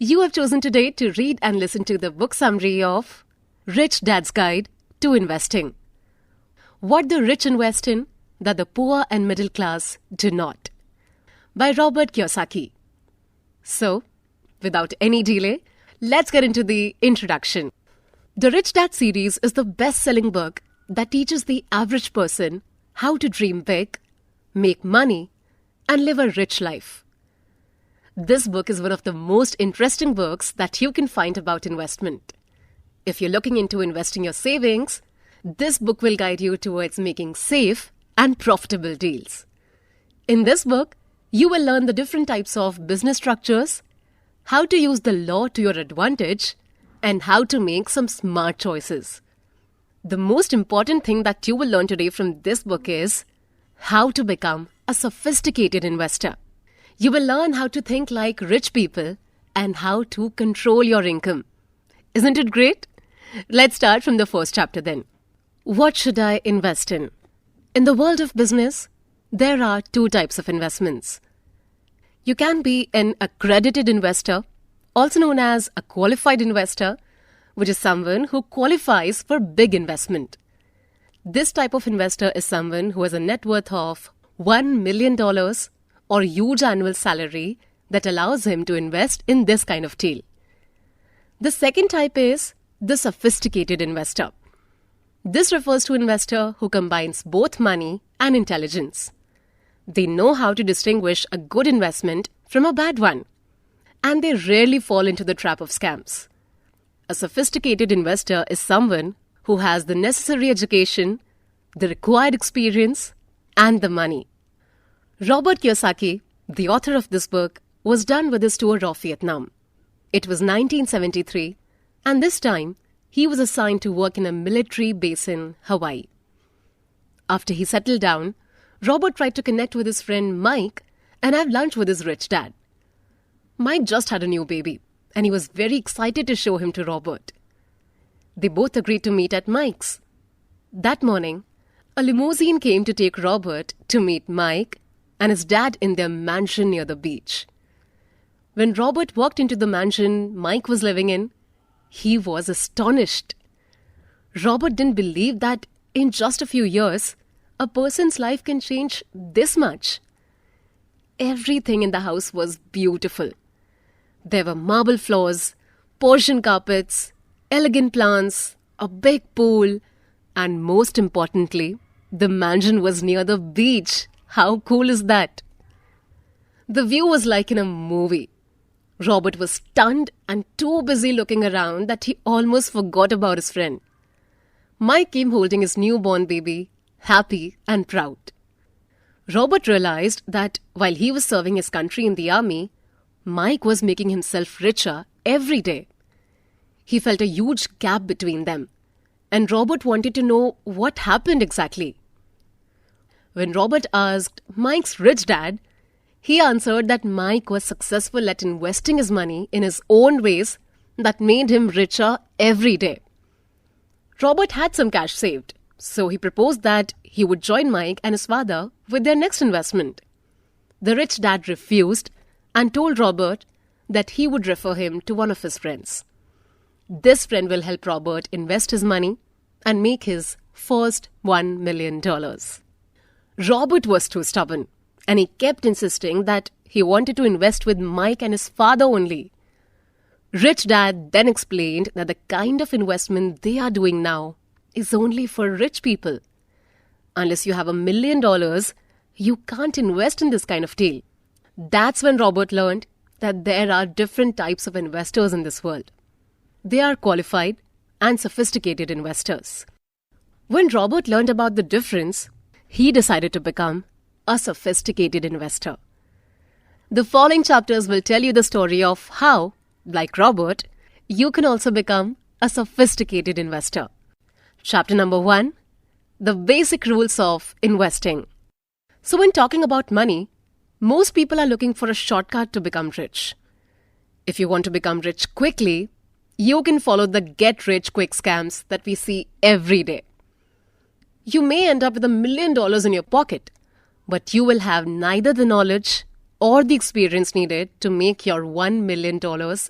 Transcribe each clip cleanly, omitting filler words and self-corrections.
You have chosen today to read and listen to the book summary of Rich Dad's Guide to Investing. What the rich invest in that the poor and middle class do not, by Robert Kiyosaki. So, without any delay, let's get into the introduction. The Rich Dad series is the best-selling book that teaches the average person how to dream big, make money, and live a rich life. This book is one of the most interesting books that you can find about investment. If you're looking into investing your savings, this book will guide you towards making safe and profitable deals. In this book, you will learn the different types of business structures, how to use the law to your advantage, and how to make some smart choices. The most important thing that you will learn today from this book is how to become a sophisticated investor. You will learn how to think like rich people and how to control your income. Isn't it great? Let's start from the first chapter then. What should I invest in? In the world of business, there are two types of investments. You can be an accredited investor, also known as a qualified investor, which is someone who qualifies for big investment. This type of investor is someone who has a net worth of $1 million or huge annual salary that allows him to invest in this kind of deal. The second type is the sophisticated investor. This refers to an investor who combines both money and intelligence. They know how to distinguish a good investment from a bad one, and they rarely fall into the trap of scams. A sophisticated investor is someone who has the necessary education, the required experience, and the money. Robert Kiyosaki, the author of this book, was done with his tour of Vietnam. It was 1973, and this time he was assigned to work in a military base in Hawaii. After he settled down, Robert tried to connect with his friend Mike and have lunch with his rich dad. Mike just had a new baby, and he was very excited to show him to Robert. They both agreed to meet at Mike's. That morning, a limousine came to take Robert to meet Mike and his dad in their mansion near the beach. When Robert walked into the mansion Mike was living in, he was astonished. Robert didn't believe that in just a few years, a person's life can change this much. Everything in the house was beautiful. There were marble floors, Persian carpets, elegant plants, a big pool, and most importantly, the mansion was near the beach. How cool is that? The view was like in a movie. Robert was stunned and too busy looking around that he almost forgot about his friend. Mike came holding his newborn baby, happy and proud. Robert realized that while he was serving his country in the army, Mike was making himself richer every day. He felt a huge gap between them, and Robert wanted to know what happened exactly. When Robert asked Mike's rich dad, he answered that Mike was successful at investing his money in his own ways that made him richer every day. Robert had some cash saved, so he proposed that he would join Mike and his father with their next investment. The rich dad refused and told Robert that he would refer him to one of his friends. This friend will help Robert invest his money and make his first $1 million. Robert was too stubborn, and he kept insisting that he wanted to invest with Mike and his father only. Rich Dad then explained that the kind of investment they are doing now is only for rich people. Unless you have $1 million, you can't invest in this kind of deal. That's when Robert learned that there are different types of investors in this world. They are qualified and sophisticated investors. When Robert learned about the difference, he decided to become a sophisticated investor. The following chapters will tell you the story of how, like Robert, you can also become a sophisticated investor. Chapter number 1, the basic rules of investing. So when talking about money, most people are looking for a shortcut to become rich. If you want to become rich quickly, you can follow the get-rich-quick scams that we see every day. You may end up with $1 million in your pocket, but you will have neither the knowledge or the experience needed to make your $1 million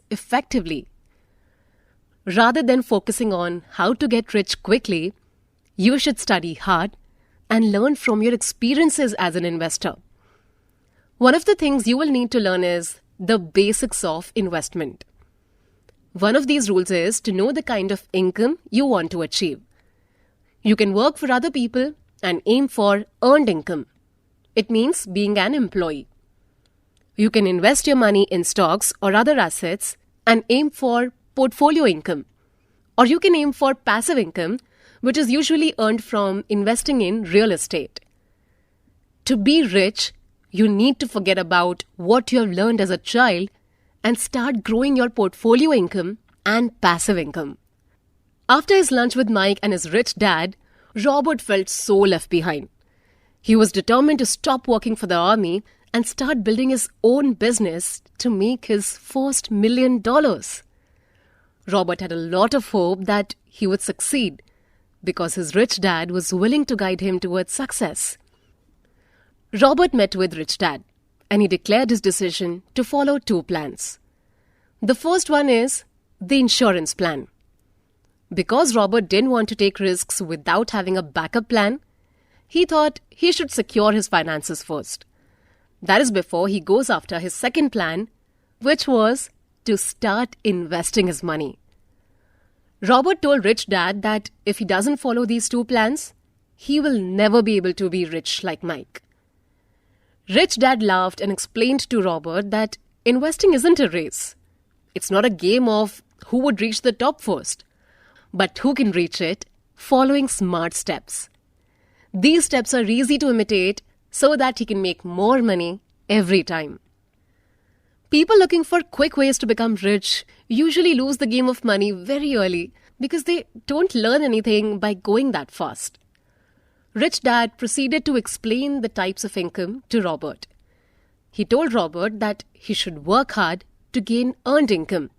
effectively. Rather than focusing on how to get rich quickly, you should study hard and learn from your experiences as an investor. One of the things you will need to learn is the basics of investment. One of these rules is to know the kind of income you want to achieve. You can work for other people and aim for earned income. It means being an employee. You can invest your money in stocks or other assets and aim for portfolio income. Or you can aim for passive income, which is usually earned from investing in real estate. To be rich, you need to forget about what you have learned as a child and start growing your portfolio income and passive income. After his lunch with Mike and his rich dad, Robert felt so left behind. He was determined to stop working for the army and start building his own business to make his first $1 million. Robert had a lot of hope that he would succeed because his rich dad was willing to guide him towards success. Robert met with Rich Dad and he declared his decision to follow 2 plans. The first one is the insurance plan. Because Robert didn't want to take risks without having a backup plan, he thought he should secure his finances first. That is before he goes after his second plan, which was to start investing his money. Robert told Rich Dad that if he doesn't follow these 2 plans, he will never be able to be rich like Mike. Rich Dad laughed and explained to Robert that investing isn't a race. It's not a game of who would reach the top first, but who can reach it following smart steps. These steps are easy to imitate so that he can make more money every time. People looking for quick ways to become rich usually lose the game of money very early because they don't learn anything by going that fast. Rich Dad proceeded to explain the types of income to Robert. He told Robert that he should work hard to gain earned income,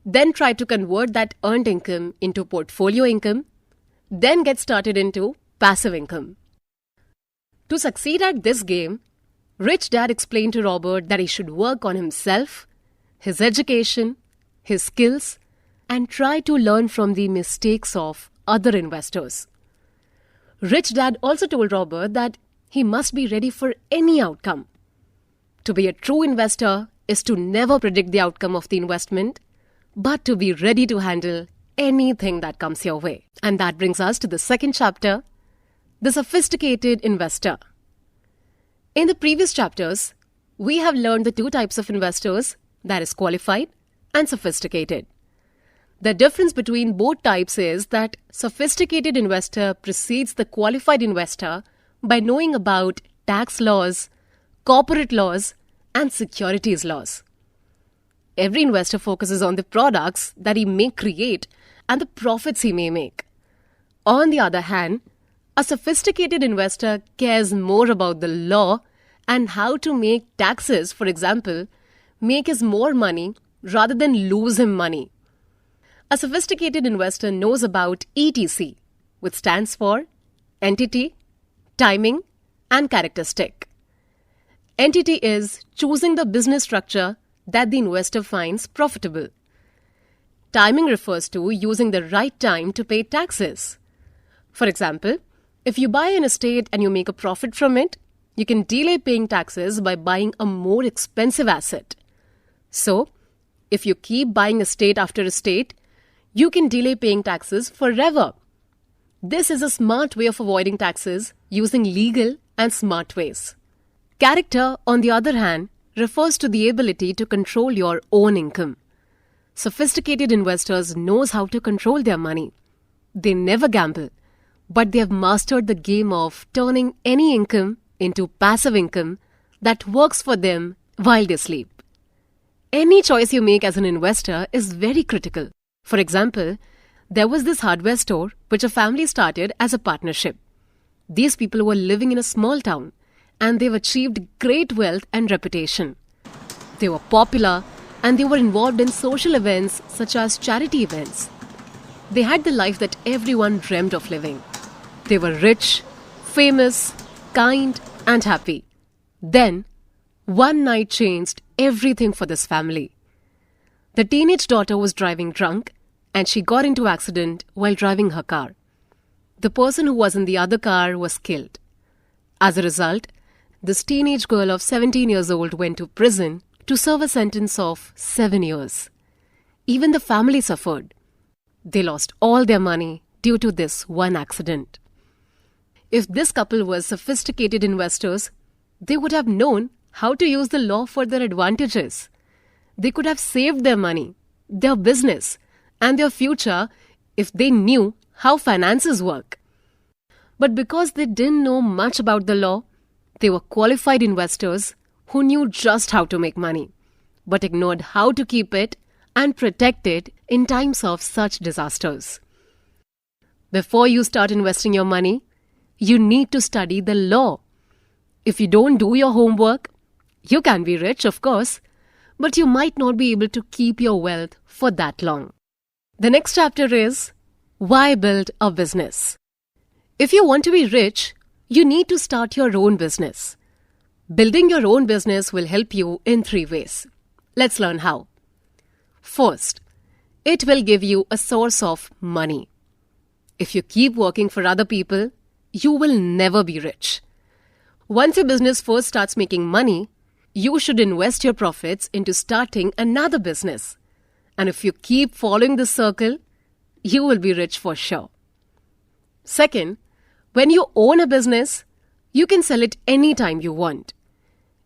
then try to convert that earned income into portfolio income, then get started into passive income. To succeed at this game, Rich Dad explained to Robert that he should work on himself, his education, his skills, and try to learn from the mistakes of other investors. Rich Dad also told Robert that he must be ready for any outcome. To be a true investor is to never predict the outcome of the investment, but to be ready to handle anything that comes your way. And that brings us to the second chapter, the sophisticated investor. In the previous chapters, we have learned the 2 types of investors, that is qualified and sophisticated. The difference between both types is that sophisticated investor precedes the qualified investor by knowing about tax laws, corporate laws, and securities laws. Every investor focuses on the products that he may create and the profits he may make. On the other hand, a sophisticated investor cares more about the law and how to make taxes, for example, make his more money rather than lose him money. A sophisticated investor knows about ETC, which stands for entity, timing, and characteristic. Entity is choosing the business structure that the investor finds profitable. Timing refers to using the right time to pay taxes. For example, if you buy an estate and you make a profit from it, you can delay paying taxes by buying a more expensive asset. So, if you keep buying estate after estate, you can delay paying taxes forever. This is a smart way of avoiding taxes using legal and smart ways. Character, on the other hand, refers to the ability to control your own income. Sophisticated investors knows how to control their money. They never gamble, but they have mastered the game of turning any income into passive income that works for them while they sleep. Any choice you make as an investor is very critical. For example, there was this hardware store which a family started as a partnership. These people were living in a small town and they've achieved great wealth and reputation. They were popular and they were involved in social events such as charity events. They had the life that everyone dreamed of living. They were rich, famous, kind, and happy. Then, One night changed everything for this family. The teenage daughter was driving drunk and she got into an accident while driving her car. The person who was in the other car was killed. As a result, this teenage girl of 17 years old went to prison to serve a sentence of 7 years. Even the family suffered. They lost all their money due to this one accident. If this couple was sophisticated investors, they would have known how to use the law for their advantages. They could have saved their money, their business, and their future if they knew how finances work. But because they didn't know much about the law, they were qualified investors who knew just how to make money, but ignored how to keep it and protect it in times of such disasters. Before you start investing your money, you need to study the law. If you don't do your homework, you can be rich, of course, but you might not be able to keep your wealth for that long. The next chapter is why build a business. If you want to be rich, you need to start your own business. Building your own business will help you in 3 ways. Let's learn how. First, it will give you a source of money. If you keep working for other people, you will never be rich. Once your business first starts making money, you should invest your profits into starting another business. And if you keep following this circle, you will be rich for sure. Second, when you own a business, you can sell it anytime you want.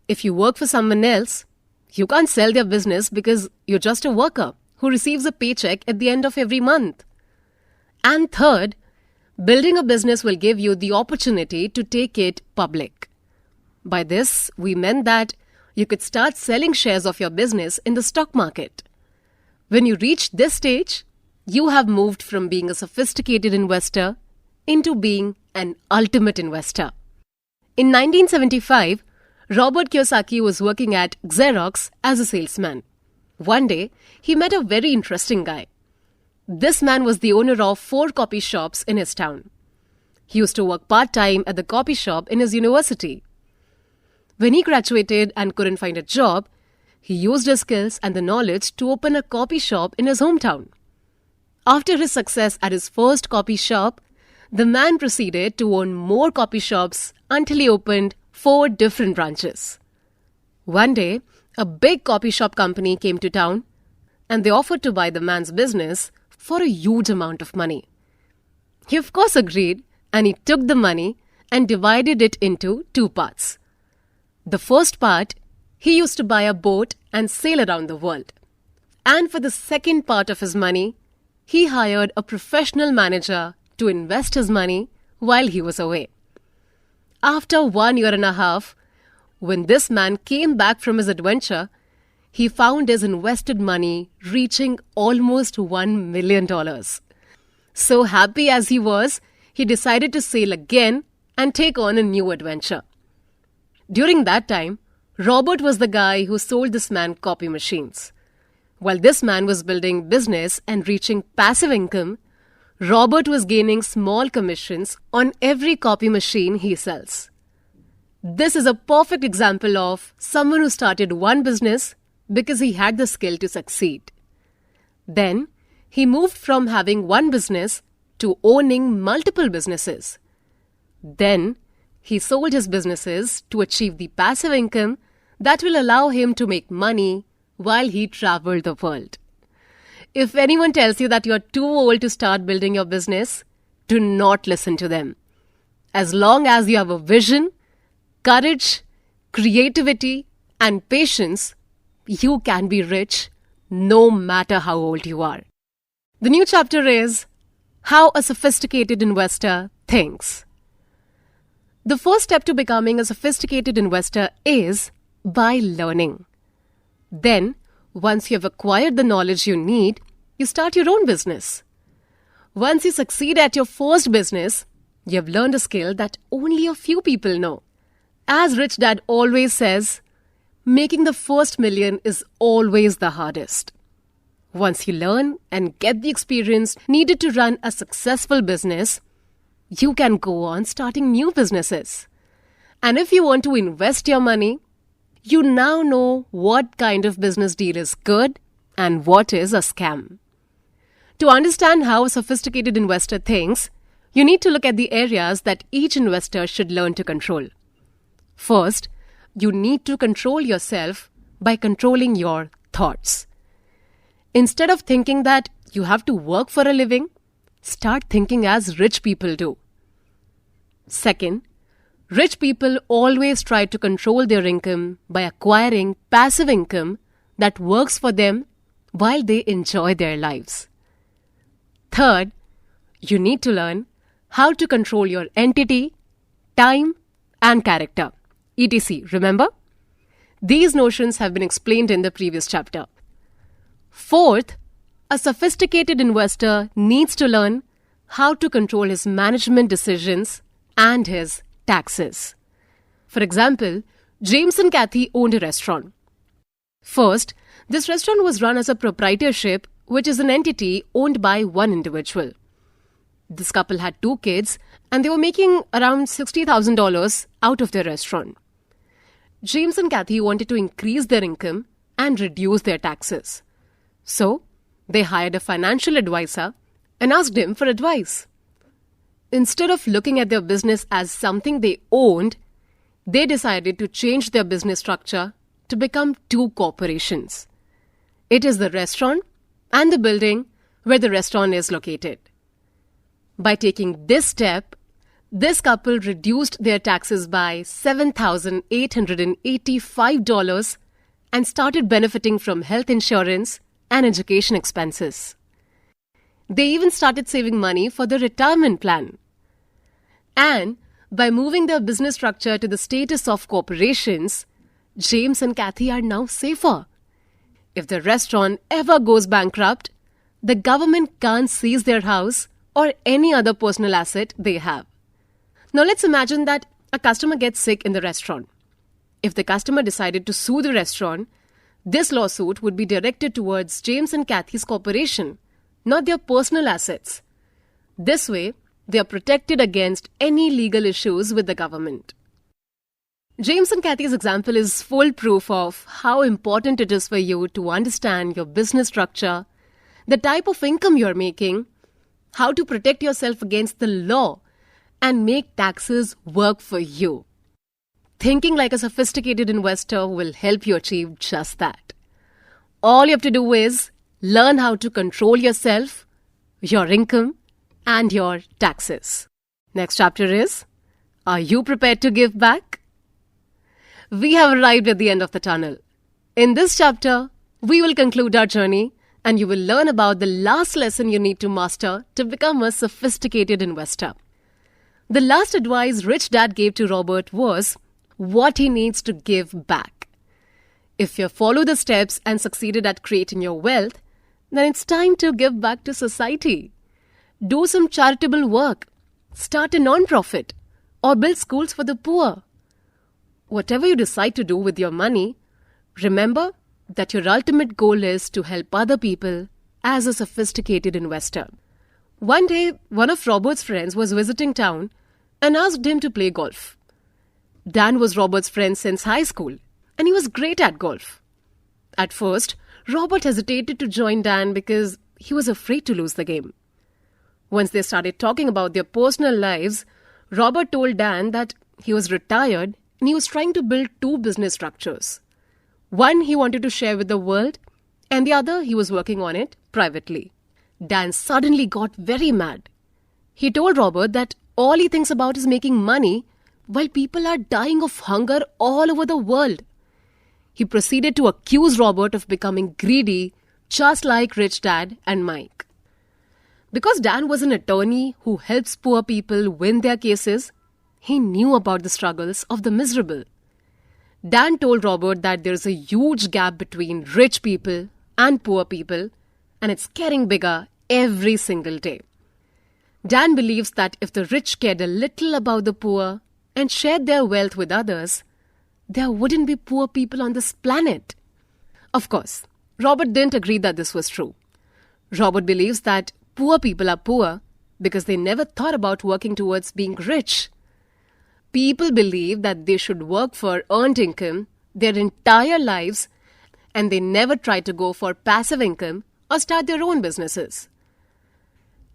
If you work for someone else, you can't sell their business because you're just a worker who receives a paycheck at the end of every month. And third, building a business will give you the opportunity to take it public. By this, we meant that you could start selling shares of your business in the stock market. When you reach this stage, you have moved from being a sophisticated investor into being an ultimate investor. In 1975, Robert Kiyosaki was working at Xerox as a salesman. One day, he met a very interesting guy. This man was the owner of 4 copy shops in his town. He used to work part-time at the copy shop in his university. When he graduated and couldn't find a job, he used his skills and the knowledge to open a copy shop in his hometown. After his success at his first copy shop, the man proceeded to own more copy shops until he opened 4 different branches. One day, a big copy shop company came to town and they offered to buy the man's business for a huge amount of money. He of course agreed and he took the money and divided it into 2 parts. The first part, he used to buy a boat and sail around the world. And for the second part of his money, he hired a professional manager to invest his money while he was away. After 1.5 years, when this man came back from his adventure, he found his invested money reaching almost $1 million. So happy as he was, he decided to sail again and take on a new adventure. During that time, Robert was the guy who sold this man copy machines. While this man was building business and reaching passive income, Robert was gaining small commissions on every copy machine he sells. This is a perfect example of someone who started one business because he had the skill to succeed. Then, he moved from having one business to owning multiple businesses. Then, he sold his businesses to achieve the passive income that will allow him to make money while he traveled the world. If anyone tells you that you're too old to start building your business, do not listen to them. As long as you have a vision, courage, creativity, and patience, you can be rich no matter how old you are. The new chapter is how a sophisticated investor thinks. The first step to becoming a sophisticated investor is by learning. Then, once you have acquired the knowledge you need, you start your own business. Once you succeed at your first business, you have learned a skill that only a few people know. As Rich Dad always says, making the first million is always the hardest. Once you learn and get the experience needed to run a successful business, you can go on starting new businesses. And if you want to invest your money, you now know what kind of business deal is good and what is a scam. To understand how a sophisticated investor thinks, you need to look at the areas that each investor should learn to control. First, you need to control yourself by controlling your thoughts. Instead of thinking that you have to work for a living, start thinking as rich people do. Second, rich people always try to control their income by acquiring passive income that works for them while they enjoy their lives. Third, you need to learn how to control your entity, time, and character, etc. Remember? These notions have been explained in the previous chapter. Fourth, a sophisticated investor needs to learn how to control his management decisions and his taxes. For example, James and Kathy owned a restaurant. First, this restaurant was run as a proprietorship, which is an entity owned by one individual. This couple had 2 kids and they were making around $60,000 out of their restaurant. James and Kathy wanted to increase their income and reduce their taxes. So, they hired a financial advisor and asked him for advice. Instead of looking at their business as something they owned, they decided to change their business structure to become 2 corporations. It is the restaurant and the building where the restaurant is located. By taking this step, this couple reduced their taxes by $7,885 and started benefiting from health insurance and education expenses. They even started saving money for their retirement plan. And by moving their business structure to the status of corporations, James and Kathy are now safer. If the restaurant ever goes bankrupt, the government can't seize their house or any other personal asset they have. Now let's imagine that a customer gets sick in the restaurant. If the customer decided to sue the restaurant, this lawsuit would be directed towards James and Kathy's corporation, not their personal assets. This way, they are protected against any legal issues with the government. James and Kathy's example is full proof of how important it is for you to understand your business structure, the type of income you're making, how to protect yourself against the law, and make taxes work for you. Thinking like a sophisticated investor will help you achieve just that. All you have to do is learn how to control yourself, your income, and your taxes. Next chapter is, are you prepared to give back? We have arrived at the end of the tunnel. In this chapter, we will conclude our journey and you will learn about the last lesson you need to master to become a sophisticated investor. The last advice Rich Dad gave to Robert was what he needs to give back. If you follow the steps and succeeded at creating your wealth, then it's time to give back to society. Do some charitable work, start a non-profit, or build schools for the poor. Whatever you decide to do with your money, remember that your ultimate goal is to help other people as a sophisticated investor. One day, one of Robert's friends was visiting town and asked him to play golf. Dan was Robert's friend since high school, and he was great at golf. At first, Robert hesitated to join Dan because he was afraid to lose the game. Once they started talking about their personal lives, Robert told Dan that he was retired and he was trying to build 2 business structures. One he wanted to share with the world, and the other he was working on it privately. Dan suddenly got very mad. He told Robert that all he thinks about is making money while people are dying of hunger all over the world. He proceeded to accuse Robert of becoming greedy, just like Rich Dad and Mike. Because Dan was an attorney who helps poor people win their cases, he knew about the struggles of the miserable. Dan told Robert that there's a huge gap between rich people and poor people, and it's getting bigger every single day. Dan believes that if the rich cared a little about the poor and shared their wealth with others, there wouldn't be poor people on this planet. Of course, Robert didn't agree that this was true. Robert believes that poor people are poor because they never thought about working towards being rich. People believe that they should work for earned income their entire lives and they never tried to go for passive income or start their own businesses.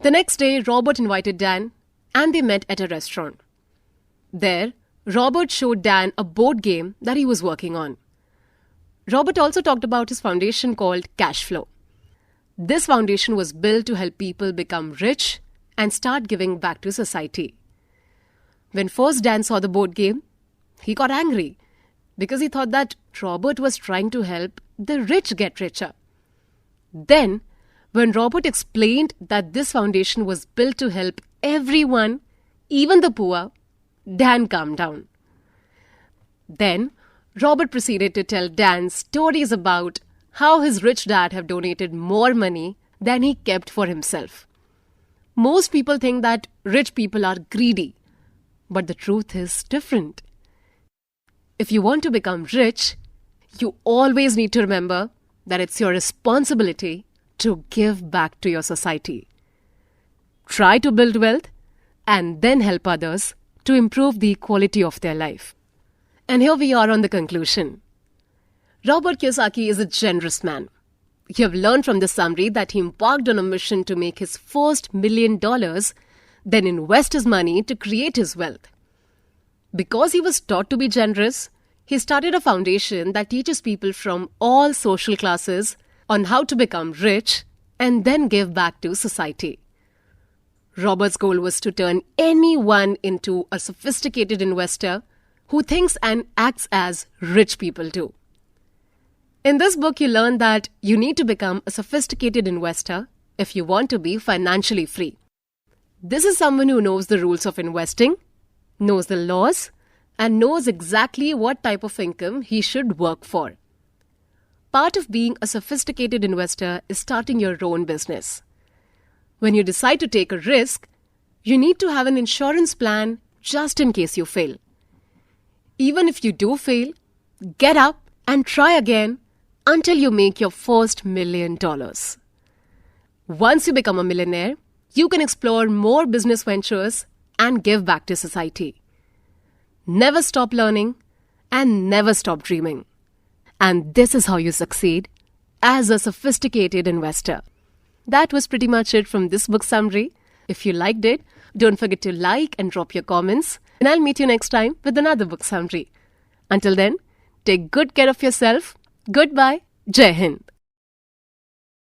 The next day, Robert invited Dan and they met at a restaurant. There, Robert showed Dan a board game that he was working on. Robert also talked about his foundation called Cash Flow. This foundation was built to help people become rich and start giving back to society. When first Dan saw the board game, he got angry because he thought that Robert was trying to help the rich get richer. Then, when Robert explained that this foundation was built to help everyone, even the poor, Dan calmed down. Then, Robert proceeded to tell Dan stories about how his rich dad had donated more money than he kept for himself. Most people think that rich people are greedy, but the truth is different. If you want to become rich, you always need to remember that it's your responsibility to give back to your society. Try to build wealth and then help others to improve the quality of their life. And here we are on the conclusion. Robert Kiyosaki is a generous man. You have learned from this summary that he embarked on a mission to make his first $1 million, then invest his money to create his wealth. Because he was taught to be generous, he started a foundation that teaches people from all social classes on how to become rich and then give back to society. Robert's goal was to turn anyone into a sophisticated investor who thinks and acts as rich people do. In this book, you learn that you need to become a sophisticated investor if you want to be financially free. This is someone who knows the rules of investing, knows the laws, and knows exactly what type of income he should work for. Part of being a sophisticated investor is starting your own business. When you decide to take a risk, you need to have an insurance plan just in case you fail. Even if you do fail, get up and try again until you make your first $1 million. Once you become a millionaire, you can explore more business ventures and give back to society. Never stop learning and never stop dreaming. And this is how you succeed as a sophisticated investor. That was pretty much it from this book summary. If you liked it, don't forget to like and drop your comments. And I'll meet you next time with another book summary. Until then, take good care of yourself. Goodbye. Jai Hind.